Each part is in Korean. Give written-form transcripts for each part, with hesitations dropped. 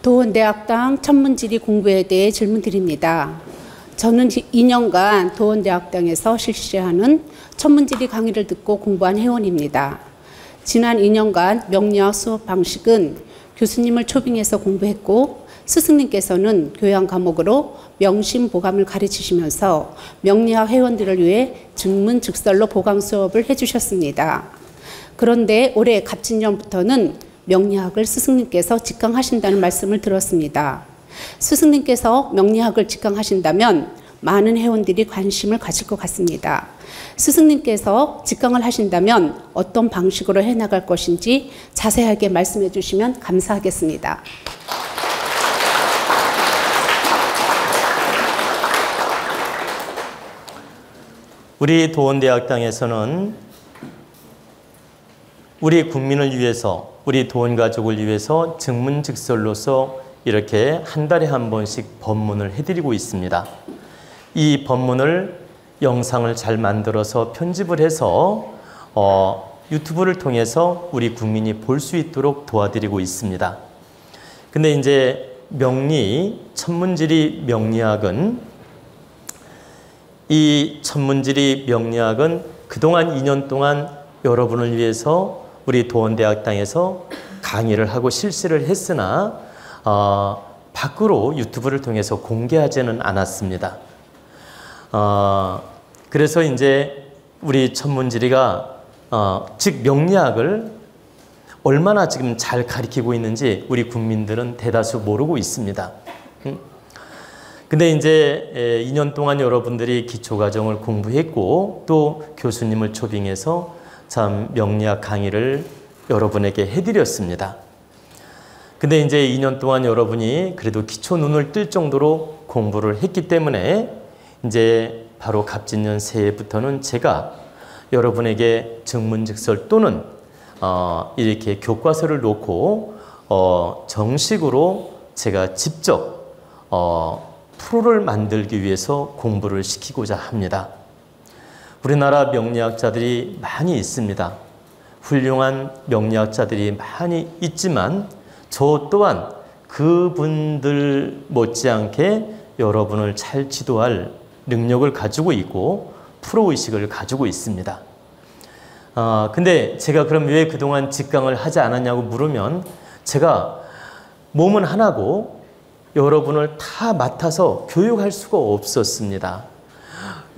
도원대학당 천문지리 공부에 대해 질문드립니다. 저는 2년간 도원대학당에서 실시하는 천문지리 강의를 듣고 공부한 회원입니다. 지난 2년간 명리학 수업 방식은 교수님을 초빙해서 공부했고 스승님께서는 교양 과목으로 명심보감을 가르치시면서 명리학 회원들을 위해 증문즉설로 보강 수업을 해주셨습니다. 그런데 올해 갑진년부터는 명리학을 스승님께서 직강하신다는 말씀을 들었습니다. 스승님께서 명리학을 직강하신다면 많은 회원들이 관심을 가질 것 같습니다. 스승님께서 직강을 하신다면 어떤 방식으로 해나갈 것인지 자세하게 말씀해 주시면 감사하겠습니다. 우리 도원대학당에서는 우리 국민을 위해서, 우리 도원가족을 위해서 증문즉설로서 이렇게 한 달에 한 번씩 법문을 해드리고 있습니다. 이 법문을 영상을 잘 만들어서 편집을 해서 유튜브를 통해서 우리 국민이 볼 수 있도록 도와드리고 있습니다. 근데 이제 천문지리 명리학은 이 천문지리 명리학은 그동안 2년 동안 여러분을 위해서 우리 도원대학당에서 강의를 하고 실시를 했으나 밖으로 유튜브를 통해서 공개하지는 않았습니다. 그래서 이제 우리 천문지리가 즉 명리학을 얼마나 지금 잘 가르치고 있는지 우리 국민들은 대다수 모르고 있습니다. 근데 이제 2년 동안 여러분들이 기초과정을 공부했고 또 교수님을 초빙해서 참 명리학 강의를 여러분에게 해드렸습니다. 근데 이제 2년 동안 여러분이 그래도 기초 눈을 뜰 정도로 공부를 했기 때문에 이제 바로 갑진년 새해부터는 제가 여러분에게 증문즉설 또는 이렇게 교과서를 놓고 정식으로 제가 직접 프로를 만들기 위해서 공부를 시키고자 합니다. 우리나라 명리학자들이 많이 있습니다. 훌륭한 명리학자들이 많이 있지만 저 또한 그분들 못지않게 여러분을 잘 지도할 능력을 가지고 있고 프로의식을 가지고 있습니다. 근데 제가 그럼 왜 그동안 직강을 하지 않았냐고 물으면 제가 몸은 하나고 여러분을 다 맡아서 교육할 수가 없었습니다.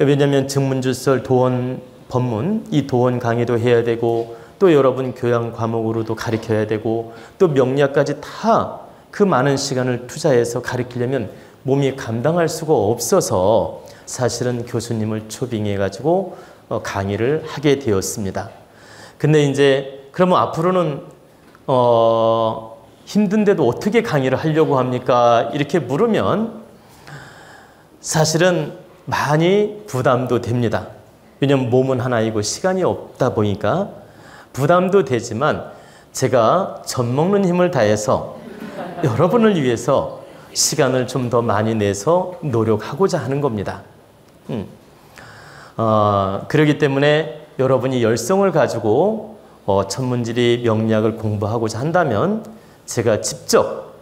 왜냐하면 증문즉설 도원 법문, 이 도원 강의도 해야 되고 또 여러분 교양 과목으로도 가르쳐야 되고 또 명리학까지 다 그 많은 시간을 투자해서 가르치려면 몸이 감당할 수가 없어서 사실은 교수님을 초빙해가지고 강의를 하게 되었습니다. 근데 이제 그러면 앞으로는 힘든데도 어떻게 강의를 하려고 합니까? 이렇게 물으면 사실은 많이 부담도 됩니다. 왜냐하면 몸은 하나이고 시간이 없다 보니까 부담도 되지만 제가 젖먹는 힘을 다해서 여러분을 위해서 시간을 좀 더 많이 내서 노력하고자 하는 겁니다. 그렇기 때문에 여러분이 열성을 가지고 천문지리 명리학을 공부하고자 한다면 제가 직접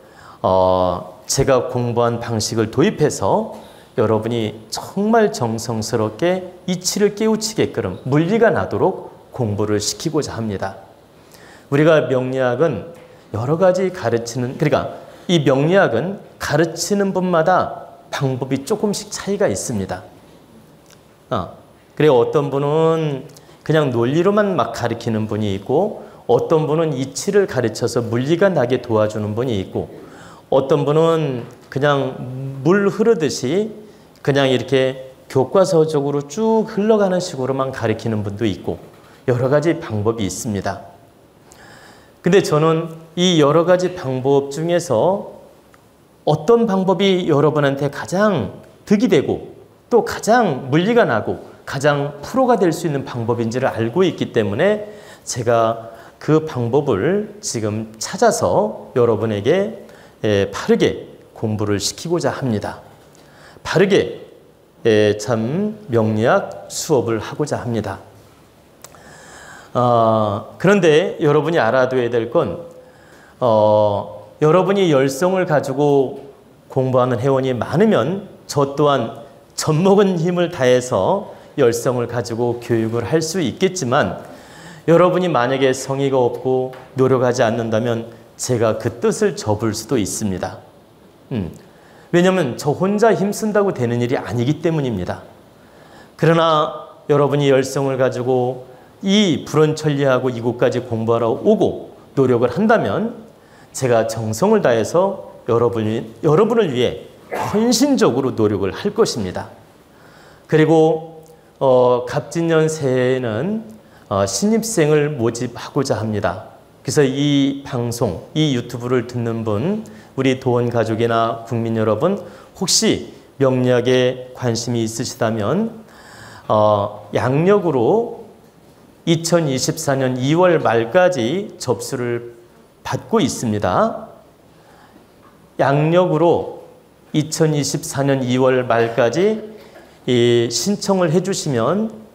제가 공부한 방식을 도입해서 여러분이 정말 정성스럽게 이치를 깨우치게끔 물리가 나도록 공부를 시키고자 합니다. 우리가 명리학은 여러 가지 그러니까 이 명리학은 가르치는 분마다 방법이 조금씩 차이가 있습니다. 그래 어떤 분은 그냥 논리로만 막 가르치는 분이 있고 어떤 분은 이치를 가르쳐서 물리가 나게 도와주는 분이 있고 어떤 분은 그냥 물 흐르듯이 그냥 이렇게 교과서적으로 쭉 흘러가는 식으로만 가르치는 분도 있고 여러 가지 방법이 있습니다. 근데 저는 이 여러 가지 방법 중에서 어떤 방법이 여러분한테 가장 득이 되고 또 가장 물리가 나고 가장 프로가 될 수 있는 방법인지를 알고 있기 때문에 제가 그 방법을 지금 찾아서 여러분에게 바르게 공부를 시키고자 합니다. 바르게 참 명리학 수업을 하고자 합니다. 그런데 여러분이 알아둬야 될 건 여러분이 열성을 가지고 공부하는 회원이 많으면 저 또한 젖먹은 힘을 다해서 열성을 가지고 교육을 할 수 있겠지만 여러분이 만약에 성의가 없고 노력하지 않는다면 제가 그 뜻을 접을 수도 있습니다. 왜냐하면 저 혼자 힘쓴다고 되는 일이 아니기 때문입니다. 그러나 여러분이 열성을 가지고 이 불원천리하고 이곳까지 공부하러 오고 노력을 한다면 제가 정성을 다해서 여러분을 위해 헌신적으로 노력을 할 것입니다. 그리고 갑진년 새해에는 신입생을 모집하고자 합니다. 그래서 이 방송, 이 유튜브를 듣는 분, 우리 도원 가족이나 국민 여러분, 혹시 명리학에 관심이 있으시다면 양력으로 2024년 2월 말까지 접수를 받고 있습니다. 양력으로 2024년 2월 말까지 신청을 해주시면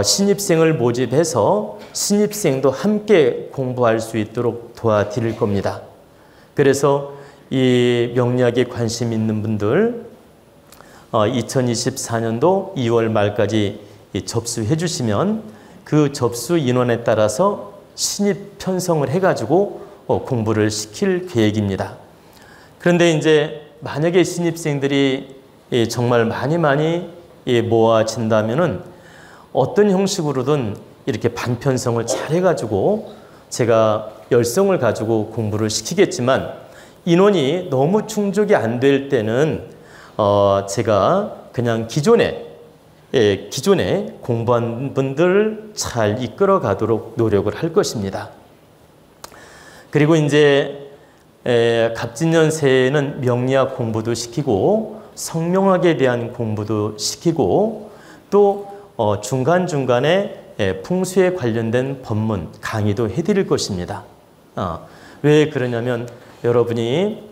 신입생을 모집해서 신입생도 함께 공부할 수 있도록 도와드릴 겁니다. 그래서 이 명리학에 관심 있는 분들 2024년도 2월 말까지 접수해 주시면 그 접수 인원에 따라서 신입 편성을 해가지고 공부를 시킬 계획입니다. 그런데 이제 만약에 신입생들이 정말 많이 모아진다면은 어떤 형식으로든 이렇게 반편성을 잘 해가지고 제가 열성을 가지고 공부를 시키겠지만 인원이 너무 충족이 안 될 때는 제가 그냥 기존에 공부한 분들을 잘 이끌어 가도록 노력을 할 것입니다. 그리고 이제 갑진년 새해에는 명리학 공부도 시키고 성명학에 대한 공부도 시키고 또 중간중간에 풍수에 관련된 법문 강의도 해드릴 것입니다. 왜 그러냐면 여러분이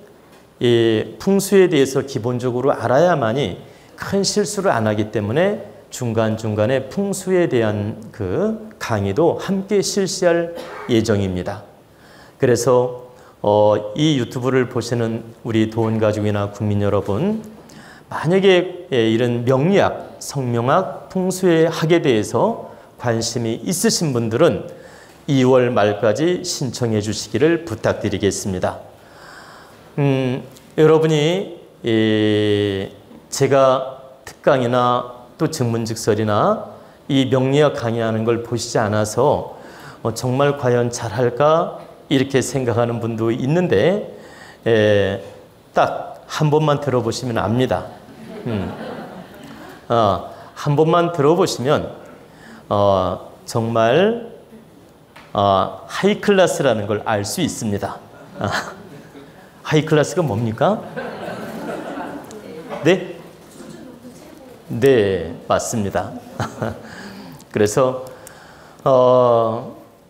이 풍수에 대해서 기본적으로 알아야만이 큰 실수를 안 하기 때문에 중간중간에 풍수에 대한 그 강의도 함께 실시할 예정입니다. 그래서 이 유튜브를 보시는 우리 도원가족이나 국민 여러분, 만약에 이런 명리학, 성명학, 풍수의 학에 대해서 관심이 있으신 분들은 2월 말까지 신청해 주시기를 부탁드리겠습니다. 여러분이 제가 특강이나 또 증문즉설이나 이 명리학 강의하는 걸 보시지 않아서 정말 과연 잘할까 이렇게 생각하는 분도 있는데 딱 한 번만 들어보시면 압니다. 한 번만 들어보시면 정말 하이클래스라는 걸 알 수 있습니다. 하이클래스가 뭡니까? 네? 네, 맞습니다. 그래서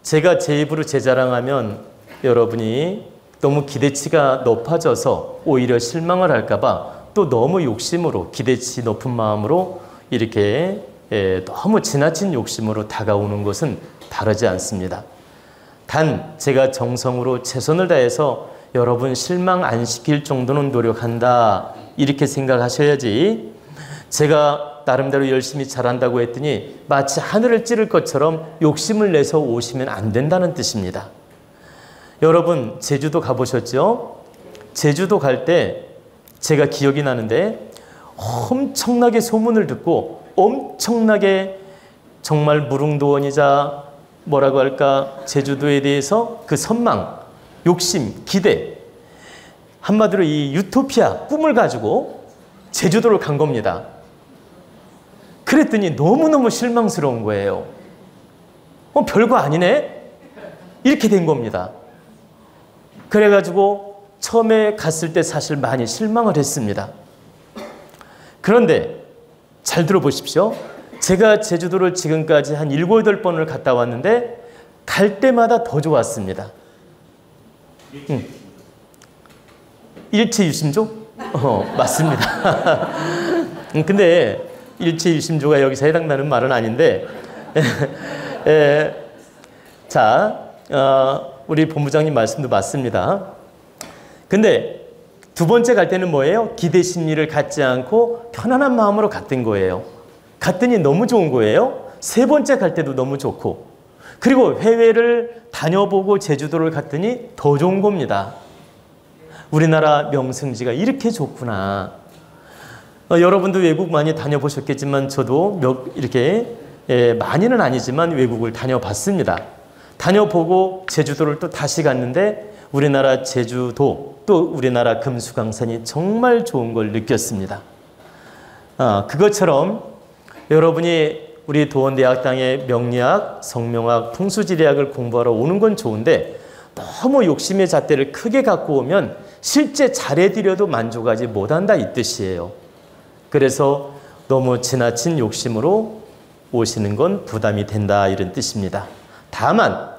제가 제 입으로 제 자랑하면 여러분이 너무 기대치가 높아져서 오히려 실망을 할까봐 또 너무 욕심으로 기대치 높은 마음으로 이렇게 너무 지나친 욕심으로 다가오는 것은 바르지 않습니다. 단 제가 정성으로 최선을 다해서 여러분 실망 안 시킬 정도는 노력한다 이렇게 생각하셔야지 제가 나름대로 열심히 잘한다고 했더니 마치 하늘을 찌를 것처럼 욕심을 내서 오시면 안 된다는 뜻입니다. 여러분 제주도 가보셨죠? 제주도 갈 때 제가 기억이 나는데 엄청나게 소문을 듣고 엄청나게 정말 무릉도원이자 뭐라고 할까 제주도에 대해서 그 선망, 욕심, 기대 한마디로 이 유토피아 꿈을 가지고 제주도를 간 겁니다. 그랬더니 너무너무 실망스러운 거예요. 별거 아니네? 이렇게 된 겁니다. 그래가지고 처음에 갔을 때 사실 많이 실망을 했습니다. 그런데 잘 들어보십시오. 제가 제주도를 지금까지 한 7, 8번을 갔다 왔는데 갈 때마다 더 좋았습니다. 일체유심조? 맞습니다. 근데 일체유심조가 여기서 해당나는 말은 아닌데 자, 우리 본부장님 말씀도 맞습니다. 근데 두 번째 갈 때는 뭐예요? 기대 심리를 갖지 않고 편안한 마음으로 갔던 거예요. 갔더니 너무 좋은 거예요. 세 번째 갈 때도 너무 좋고, 그리고 해외를 다녀보고 제주도를 갔더니 더 좋은 겁니다. 우리나라 명승지가 이렇게 좋구나. 여러분도 외국 많이 다녀보셨겠지만 저도 이렇게 많이는 아니지만 외국을 다녀봤습니다. 다녀보고 제주도를 또 다시 갔는데 우리나라 제주도 또 우리나라 금수강산이 정말 좋은 걸 느꼈습니다. 그것처럼 여러분이 우리 도원대학당의 명리학, 성명학, 풍수지리학을 공부하러 오는 건 좋은데 너무 욕심의 잣대를 크게 갖고 오면 실제 잘해드려도 만족하지 못한다 이 뜻이에요. 그래서 너무 지나친 욕심으로 오시는 건 부담이 된다 이런 뜻입니다. 다만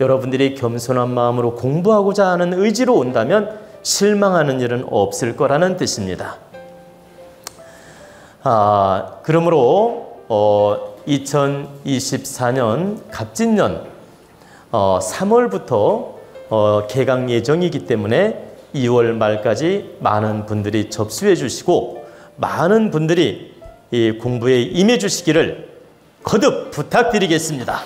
여러분들이 겸손한 마음으로 공부하고자 하는 의지로 온다면 실망하는 일은 없을 거라는 뜻입니다. 그러므로 2024년 갑진년 3월부터 개강 예정이기 때문에 2월 말까지 많은 분들이 접수해 주시고 많은 분들이 이 공부에 임해 주시기를 거듭 부탁드리겠습니다.